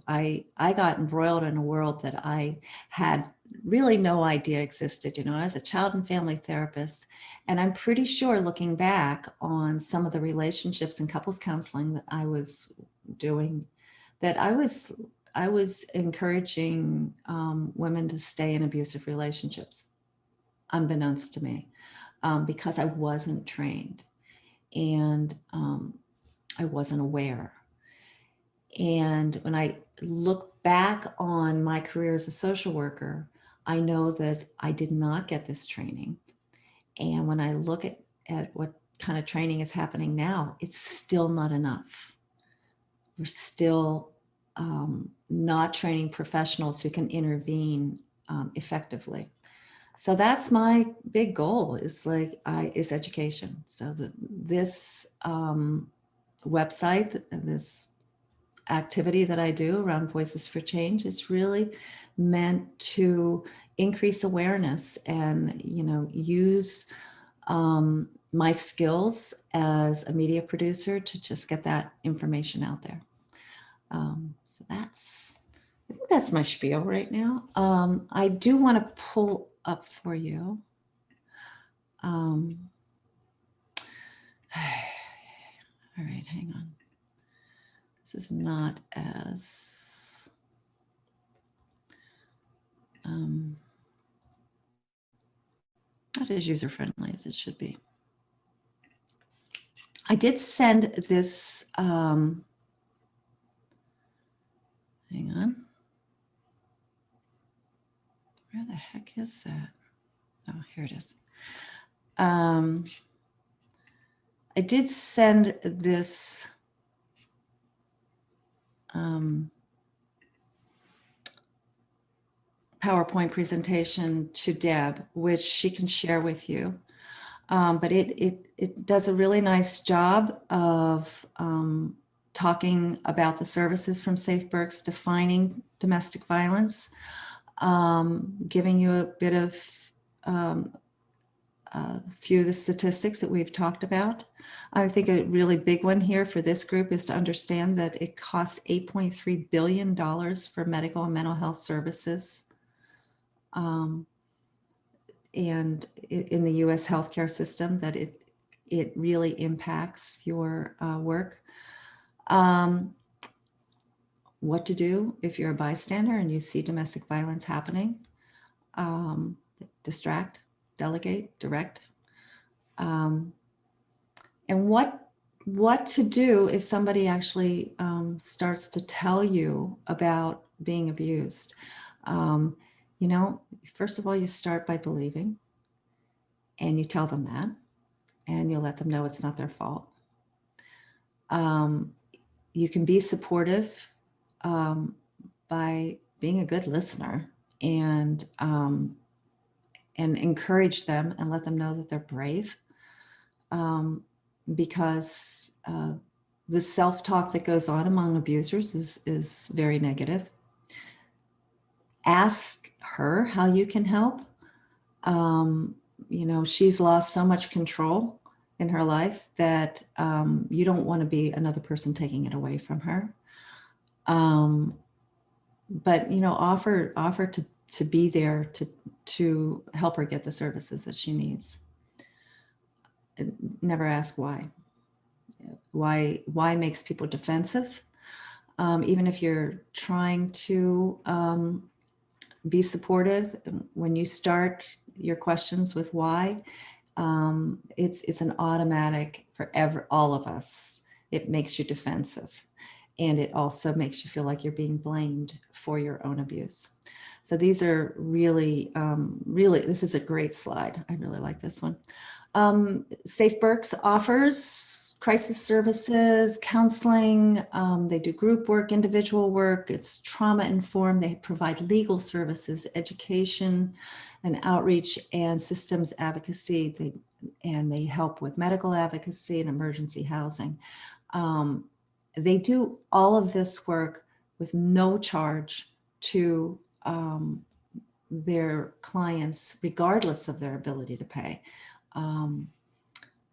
I got embroiled in a world that I had really no idea existed. I was a child and family therapist, and I'm pretty sure, looking back on some of the relationships and couples counseling that I was doing, that I was encouraging women to stay in abusive relationships, unbeknownst to me, because I wasn't trained and I wasn't aware. And when I look back on my career as a social worker, I know that I did not get this training. And when I look at what kind of training is happening now, it's still not enough. We're still not training professionals who can intervene effectively. So that's my big goal, is education. So this website, this activity that I do around Voices4Change is really meant to increase awareness and, use my skills as a media producer to just get that information out there. So I think that's my spiel right now. I do want to pull up for you. All right, hang on. This is not as not as user-friendly as it should be. I did send this, hang on. Where the heck is that? Oh, here it is. I did send this PowerPoint presentation to Deb, which she can share with you. But it does a really nice job of talking about the services from Safe Berks, defining domestic violence, giving you a bit of a few of the statistics that we've talked about. I think a really big one here for this group is to understand that it costs $8.3 billion for medical and mental health services. And in the US healthcare system, that it really impacts your work. What to do if you're a bystander and you see domestic violence happening. Distract, delegate, direct. And what to do if somebody actually starts to tell you about being abused. First of all, you start by believing, and you tell them that, and you let them know it's not their fault. You can be supportive by being a good listener and encourage them and let them know that they're brave, because the self-talk that goes on among abusers is very negative. ask her how you can help. You know, she's lost so much control in her life that you don't want to be another person taking it away from her. But you know, offer to be there to help her get the services that she needs. And never ask why. Why makes people defensive. Even if you're trying to be supportive, when you start your questions with why, it's an automatic for all of us. It makes you defensive, and it also makes you feel like you're being blamed for your own abuse. So these are really, this is a great slide. I really like this one. Safe Berks offers crisis services, counseling. They do group work, individual work. It's trauma informed. They provide legal services, education and outreach, and systems advocacy. They help with medical advocacy and emergency housing. They do all of this work with no charge to their clients, regardless of their ability to pay.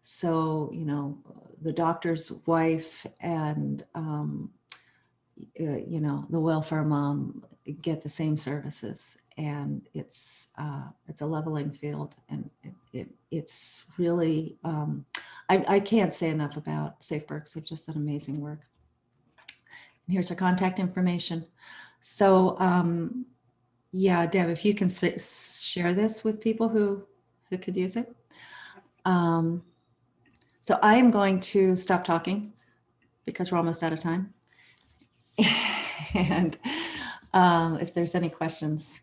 So, you know, the doctor's wife and, you know, the welfare mom get the same services, and it's a leveling field, and it's really, I can't say enough about Safe Berks. They've just done amazing work. And here's our contact information. So, yeah, Deb, if you can share this with people who could use it. So I am going to stop talking because we're almost out of time. And if there's any questions,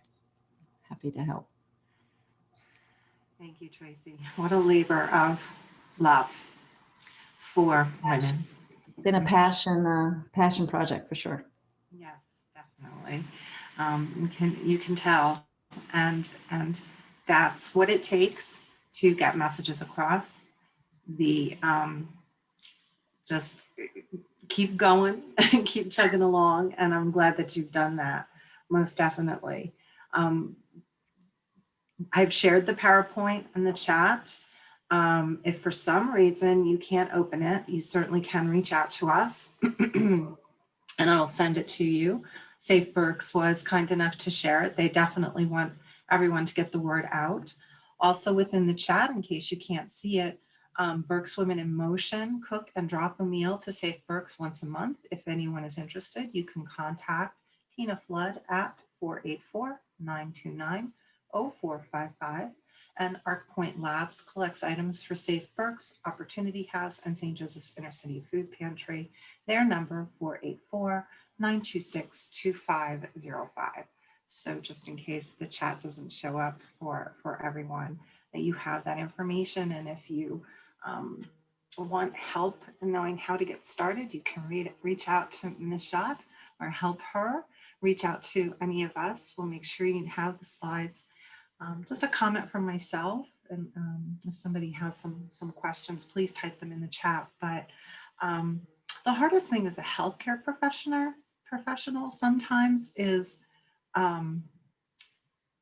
happy to help. Thank you, Tracy. What a labor of love for women. It's been a passion project for sure. Yes, definitely. You can tell, and that's what it takes to get messages across. Just keep going, keep chugging along, and I'm glad that you've done that, most definitely. I've shared the PowerPoint in the chat. If for some reason you can't open it, you certainly can reach out to us and I'll send it to you. Safe Berks was kind enough to share it. They definitely want everyone to get the word out. Also within the chat, in case you can't see it, Berks Women in Motion cook and drop a meal to Safe Berks once a month. If anyone is interested, you can contact Tina Flood at 484-929-0455. And Arc Point Labs collects items for Safe Berks, Opportunity House, and St. Joseph's Inner City Food Pantry. Their number 484-926-2505. So just in case the chat doesn't show up for everyone, that you have that information. And if you want help in knowing how to get started, you can reach out to Ms. Schott or help her. Reach out to any of us. We'll make sure you have the slides. Just a comment from myself, and if somebody has some questions, please type them in the chat. But the hardest thing as a healthcare professional sometimes is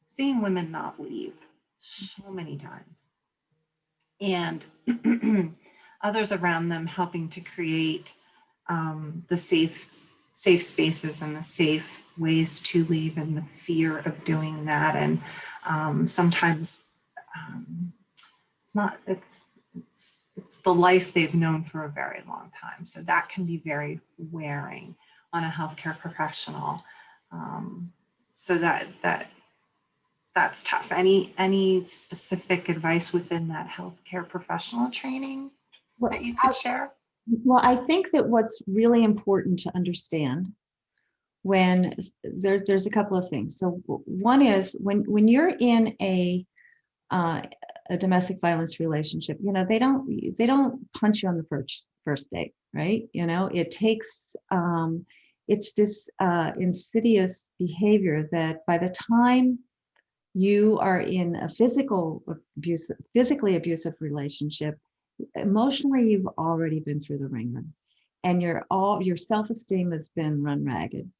seeing women not leave so many times, and others around them helping to create the safe spaces and the safe ways to leave, and the fear of doing that. And sometimes it's the life they've known for a very long time. So that can be very wearing on a healthcare professional. So that's tough. Any specific advice within that healthcare professional training that you could share? Well, I think that what's really important to understand when there's a couple of things. So one is when you're in a domestic violence relationship, you know, they don't punch you on the first date, right? You know, it takes it's this insidious behavior that by the time you are in a physically abusive relationship, emotionally you've already been through the ringer, and your self-esteem has been run ragged.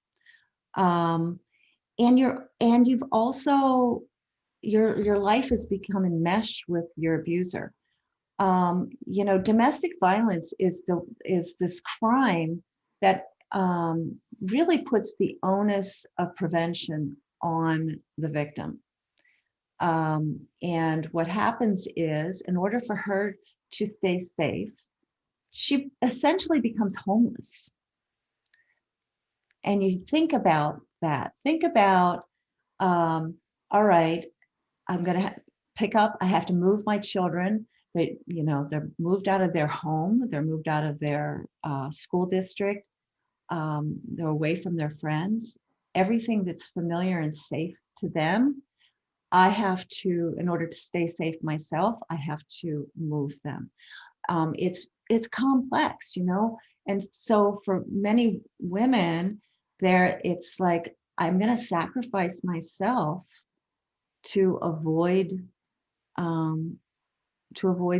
you've also, your life is becoming enmeshed with your abuser. Domestic violence is this crime that really puts the onus of prevention on the victim. And what happens is, in order for her to stay safe, she essentially becomes homeless. And you think about that. Think about, all right, I'm going to pick up, I have to move my children. They're moved out of their home. They're moved out of their school district. They're away from their friends. Everything that's familiar and safe to them, I have to, in order to stay safe myself, I have to move them. It's complex, and so for many women, it's like, I'm going to sacrifice myself to avoid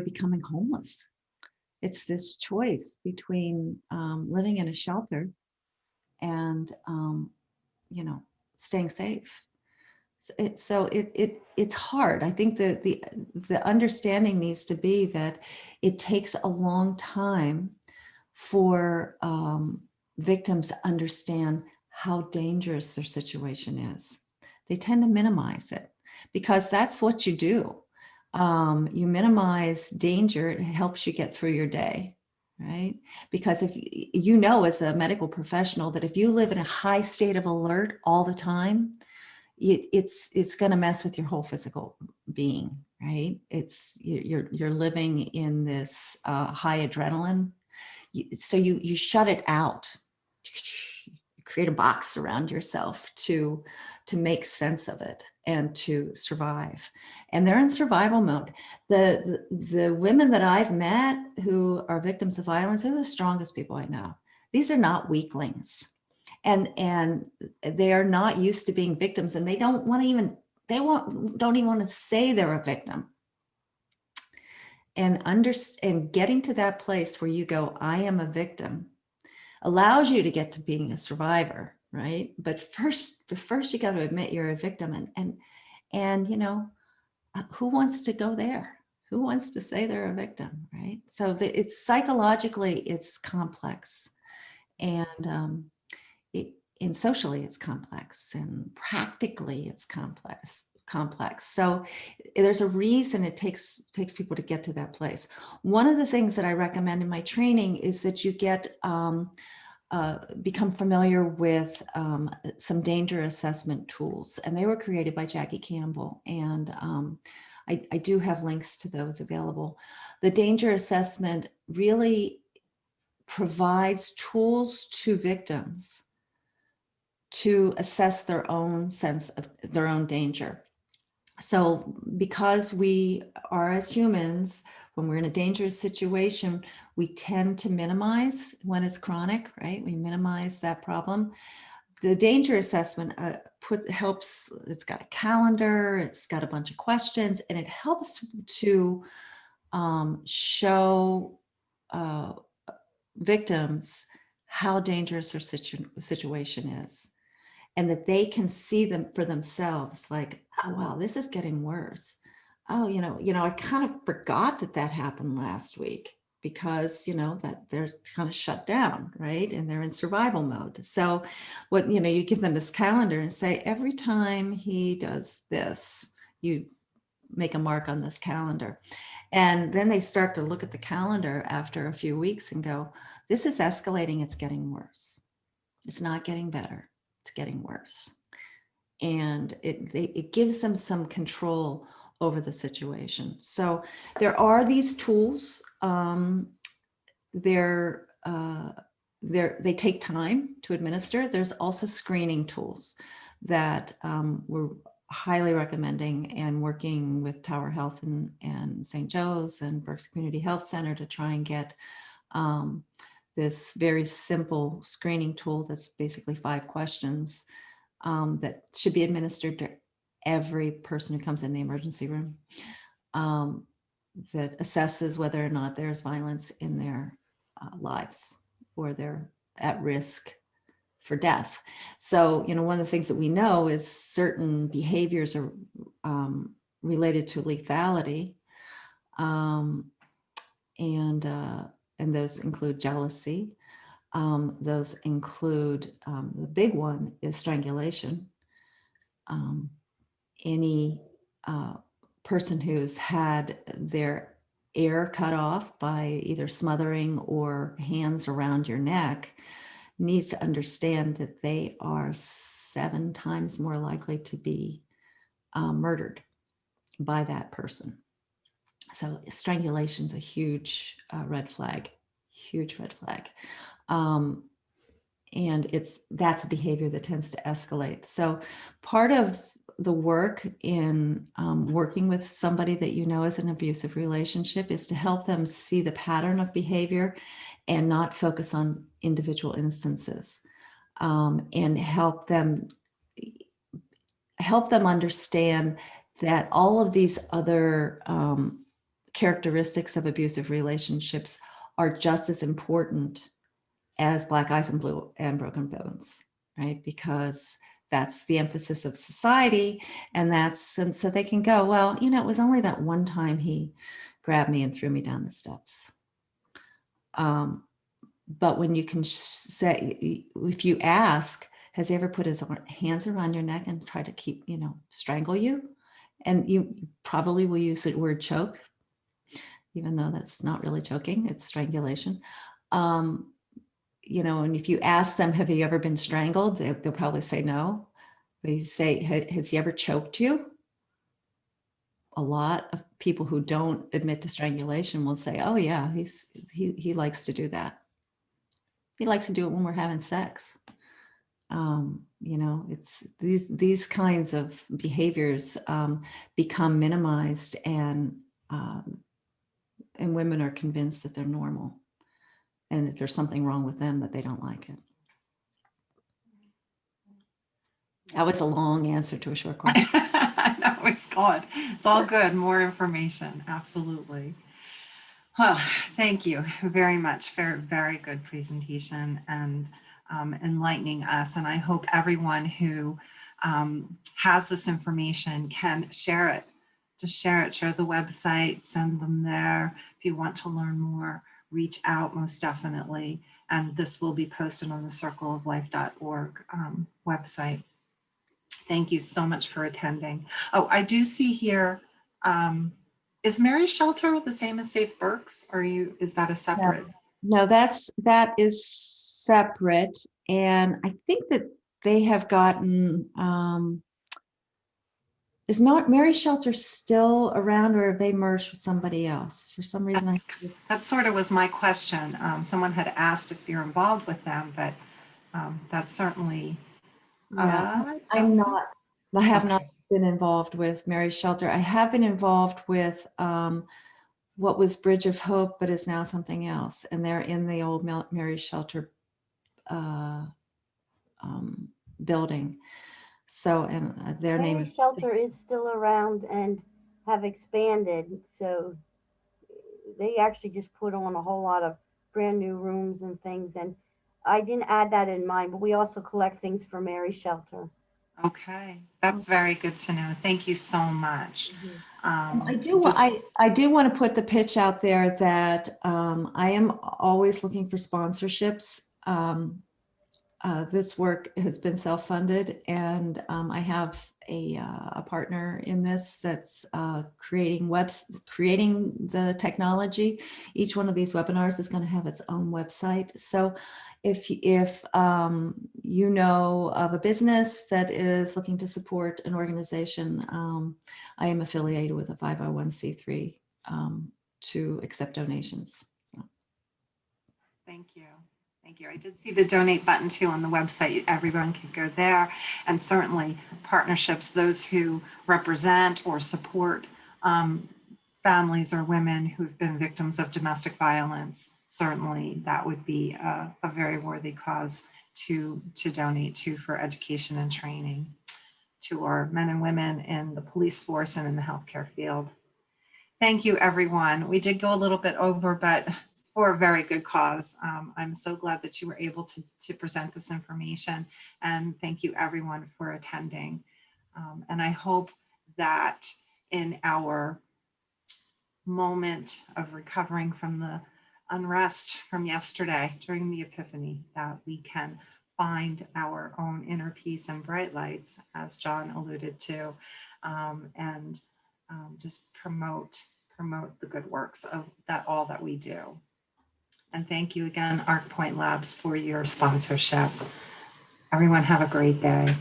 becoming homeless. It's this choice between living in a shelter and staying safe. It's hard. I think that the understanding needs to be that it takes a long time for victims to understand how dangerous their situation is. They tend to minimize it because that's what you do. You minimize danger, it helps you get through your day, right? Because if as a medical professional, that if you live in a high state of alert all the time, it's going to mess with your whole physical being, right? You're living in this high adrenaline, so you shut it out. You create a box around yourself to make sense of it and to survive. And they're in survival mode. The women that I've met who are victims of violence are the strongest people I know. These are not weaklings. And they are not used to being victims, and they don't even want to say they're a victim. And getting to that place where you go, I am a victim, allows you to get to being a survivor, right? But first you got to admit you're a victim, and who wants to go there? Who wants to say they're a victim, right? So it's psychologically, it's complex, and socially it's complex, and practically it's complex. So there's a reason it takes people to get to that place. One of the things that I recommend in my training is that you get become familiar with some danger assessment tools, and they were created by Jackie Campbell, and I do have links to those available. The danger assessment really provides tools to victims to assess their own sense of their own danger. So because we are, as humans, when we're in a dangerous situation, we tend to minimize when it's chronic, right? We minimize that problem. The danger assessment helps, it's got a calendar, it's got a bunch of questions, and it helps to show victims how dangerous their situation is, and that they can see them for themselves, like, oh, wow, this is getting worse. Oh, I kind of forgot that happened last week, because, that they're kind of shut down, right? And they're in survival mode. So what, you give them this calendar and say, every time he does this, you make a mark on this calendar. And then they start to look at the calendar after a few weeks and go, this is escalating, it's getting worse. It's not getting better, it's getting worse. And it gives them some control over the situation. So there are these tools. They take time to administer. There's also screening tools that we're highly recommending, and working with Tower Health and St. Joe's and Berks Community Health Center to try and get this very simple screening tool that's basically 5 questions that should be administered to every person who comes in the emergency room, that assesses whether or not there's violence in their lives, or they're at risk for death. So, one of the things that we know is certain behaviors are related to lethality, and those include jealousy. Those include, the big one is strangulation. Any person who's had their air cut off by either smothering or hands around your neck needs to understand that they are 7 times more likely to be murdered by that person. So strangulation is a huge red flag, huge red flag. And that's a behavior that tends to escalate. So part of the work in working with somebody that is in an abusive relationship is to help them see the pattern of behavior and not focus on individual instances, and help them understand that all of these other characteristics of abusive relationships are just as important as black eyes and blue and broken bones, right? Because that's the emphasis of society, and so they can go, well, it was only that one time he grabbed me and threw me down the steps. But when you can say, if you ask, has he ever put his hands around your neck and tried to keep, strangle you? And you probably will use the word choke, even though that's not really choking, it's strangulation. And if you ask them, have you ever been strangled? They'll probably say no. But you say, has he ever choked you? A lot of people who don't admit to strangulation will say, oh yeah, he likes to do that. He likes to do it when we're having sex. It's these kinds of behaviors become minimized, and women are convinced that they're normal, and if there's something wrong with them, that they don't like it. That was a long answer to a short question. No, it's good. It's all good. More information. Absolutely. Well, thank you very much for a very good presentation and enlightening us. And I hope everyone who has this information can share it. Just share it, share the website, send them there. If you want to learn more, reach out most definitely. And this will be posted on the circleoflife.org website. Thank you so much for attending. Oh, I do see here, is Mary's Shelter the same as Safe Berks, or is that a separate? No, that is separate. And I think that they have gotten, is Mary's Shelter still around, or have they merged with somebody else? For some reason, that sort of was my question. Someone had asked if you're involved with them, but that's certainly. Yeah, I'm not. I have not been involved with Mary's Shelter. I have been involved with what was Bridge of Hope, but is now something else, and they're in the old Mary's Shelter building. So, and their name Mary's is Shelter is still around and have expanded. So they actually just put on a whole lot of brand new rooms and things. And I didn't add that in mind, but we also collect things for Mary's Shelter. Okay, that's very good to know. Thank you so much. I do want to put the pitch out there that I am always looking for sponsorships. This work has been self-funded, and I have a partner in this that's creating the technology. Each one of these webinars is going to have its own website. So if you know of a business that is looking to support an organization, I am affiliated with a 501c3 to accept donations. So. Thank you. Thank you. I did see the donate button too on the website. Everyone can go there, and certainly partnerships, those who represent or support families or women who've been victims of domestic violence. Certainly that would be a very worthy cause to donate to for education and training to our men and women in the police force and in the healthcare field. Thank you, everyone. We did go a little bit over, but for a very good cause. I'm so glad that you were able to present this information, and thank you everyone for attending. And I hope that in our moment of recovering from the unrest from yesterday during the Epiphany, that we can find our own inner peace and bright lights, as John alluded to, and just promote the good works of all that we do. And thank you again, Arc Point Labs, for your sponsorship. Everyone have a great day.